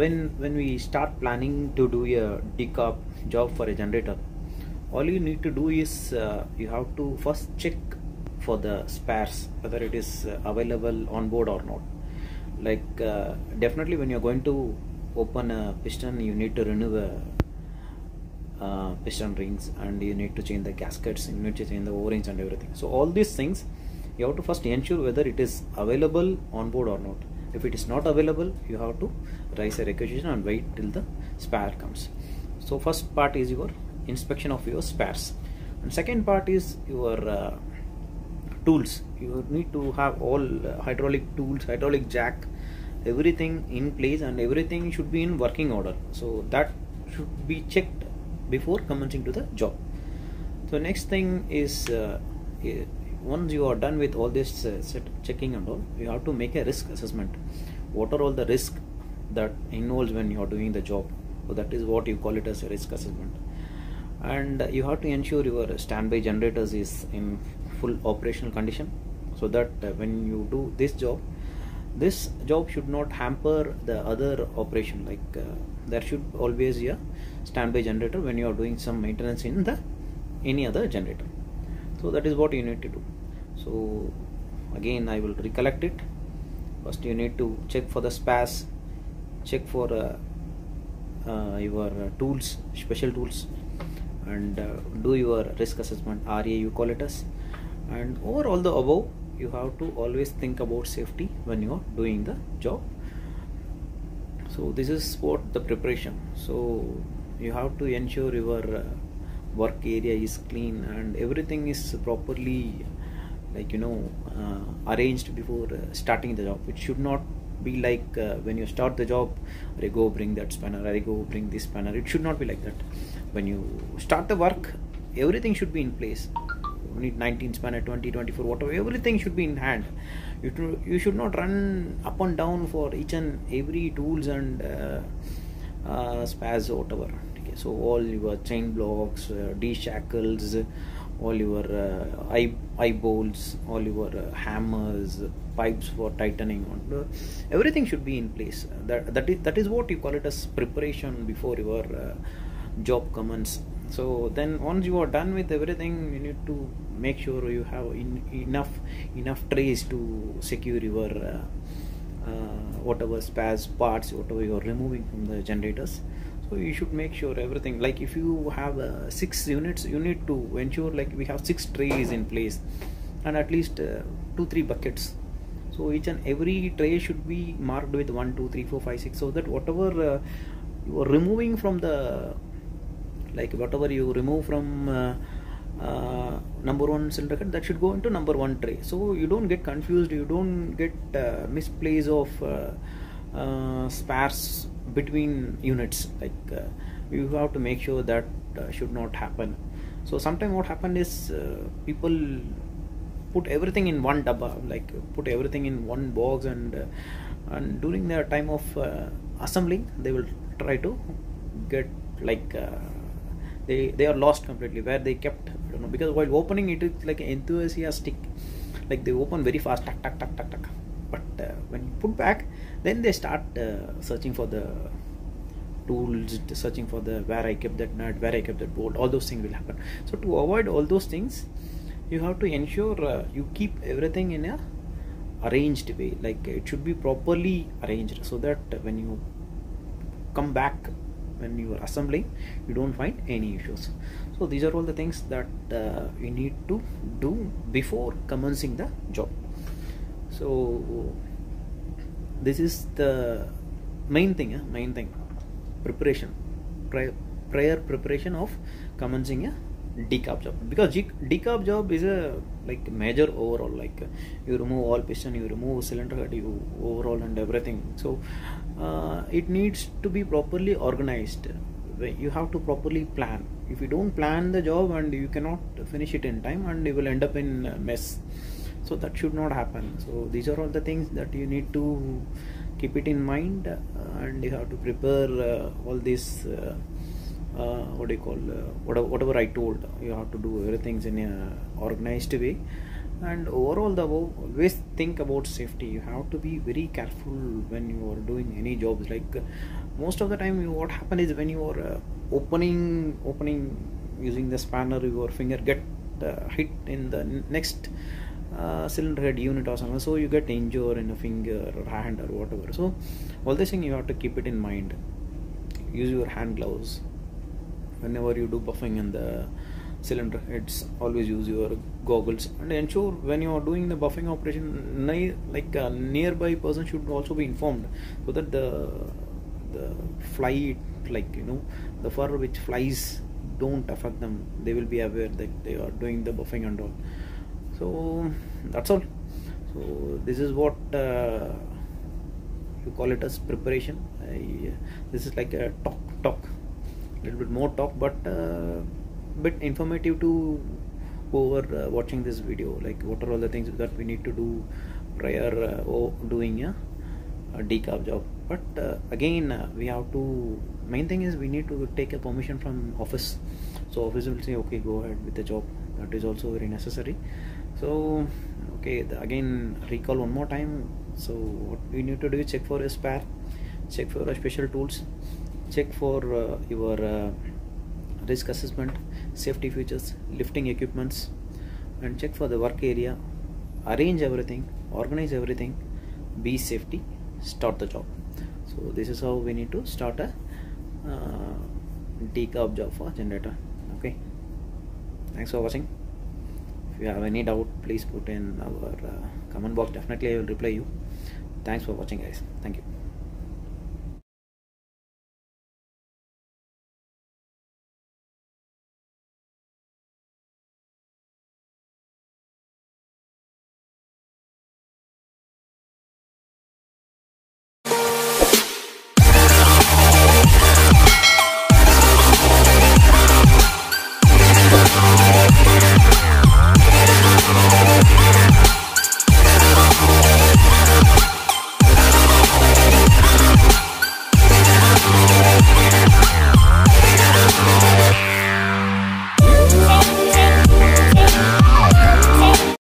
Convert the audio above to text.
when we start planning to do a DECARB job for a generator, all you need to do is you have to first check for the spares, whether it is available on board or not. Like definitely when you're going to open a piston, you need to remove piston rings, and you need to change the gaskets, you need to change the O-rings and everything. So all these things you have to first ensure whether it is available on board or not. If it is not available, you have to raise a requisition and wait till the spare comes. So first part is your inspection of your spares, and second part is your tools. You need to have all hydraulic tools, hydraulic jack, everything in place, and everything should be in working order. So that should be checked before commencing to the job. So next thing is once you are done with all this checking and all, you have to make a risk assessment. What are all the risks that involves when you are doing the job? So that is what you call it as a risk assessment. And you have to ensure your standby generators is in full operational condition, so that when you do this job should not hamper the other operation. Like there should always be a standby generator when you are doing some maintenance in the any other generator. So that is what you need to do. So again I will recollect it. First you need to check for the spares, check for your tools, special tools, and do your risk assessment, RA you call it as. And over all the above, you have to always think about safety when you are doing the job. So this is what the preparation. So you have to ensure your work area is clean and everything is properly, like arranged before starting the job. It should not be like when you start the job, I go bring that spanner, I go bring this spanner. It should not be like that. When you start the work, everything should be in place. You need 19 spanner, 20, 24, whatever, everything should be in hand. You should not run up and down for each and every tools and spares or whatever. Okay, so all your chain blocks, D-shackles, all your eye bolts, all your hammers, pipes for tightening, everything should be in place. That is what you call it as preparation before your job commences. So then once you are done with everything, you need to make sure you have enough trays to secure your whatever spares parts, whatever you are removing from the generators. So you should make sure everything, like if you have 6 units, you need to ensure like we have 6 trays in place and at least 2-3 buckets. So each and every tray should be marked with 1, 2, 3, 4, 5, 6, so that whatever you are removing from the, like whatever you remove from number 1 cylinder head, that should go into number 1 tray. So you don't get confused, you don't get misplace of spares between units. Like you have to make sure that should not happen. So sometimes what happened is people put everything in one dabba, like put everything in one box, and during the time of assembling they will try to get like they are lost completely where they kept, I don't know, because while opening it is like enthusiastic, like they open very fast, tuck tuck tuck tuck tuck, but when you put back, then they start searching for the tools, searching for the where I kept that nut, where I kept that bolt, all those things will happen. So to avoid all those things, you have to ensure you keep everything in a arranged way, like it should be properly arranged, so that when you come back, when you are assembling, you don't find any issues. So these are all the things that you need to do before commencing the job. So this is the main thing, preparation, prior preparation of commencing a DECARB job, because DECARB job is a like major overall, like you remove all piston, you remove cylinder head, you overall and everything. So it needs to be properly organized. You have to properly plan. If you don't plan the job, and you cannot finish it in time, and you will end up in a mess. So that should not happen. So these are all the things that you need to keep it in mind, and you have to prepare all this what do you call whatever I told. You have to do everything in a organized way, and overall always think about safety. You have to be very careful when you are doing any jobs. Like most of the time what happen is when you are opening using the spanner, your finger get hit in the next cylinder head unit or something, so you get injured in a finger or hand or whatever. So all this thing you have to keep it in mind. Use your hand gloves whenever you do buffing in the cylinder heads. Always use your goggles, and ensure when you are doing the buffing operation, like a nearby person should also be informed, so that the fly, like the fur which flies don't affect them. They will be aware that they are doing the buffing and all. So that's all. So this is what you call it as preparation. This is like a talk, little bit more talk, but bit informative to whoever watching this video, like what are all the things that we need to do prior doing a decarb job. But again, we have to, main thing is we need to take a permission from office. So office will say okay, go ahead with the job. That is also very necessary. So okay, again recall one more time. So what we need to do is check for a spare, check for special tools, check for your risk assessment, safety features, lifting equipments, and check for the work area. Arrange everything, organize everything, be safety, start the job. So this is how we need to start a decarb job for generator. Okay, thanks for watching. If you have any doubt, please put in our comment box. Definitely I will reply you. Thanks for watching, guys. Thank you.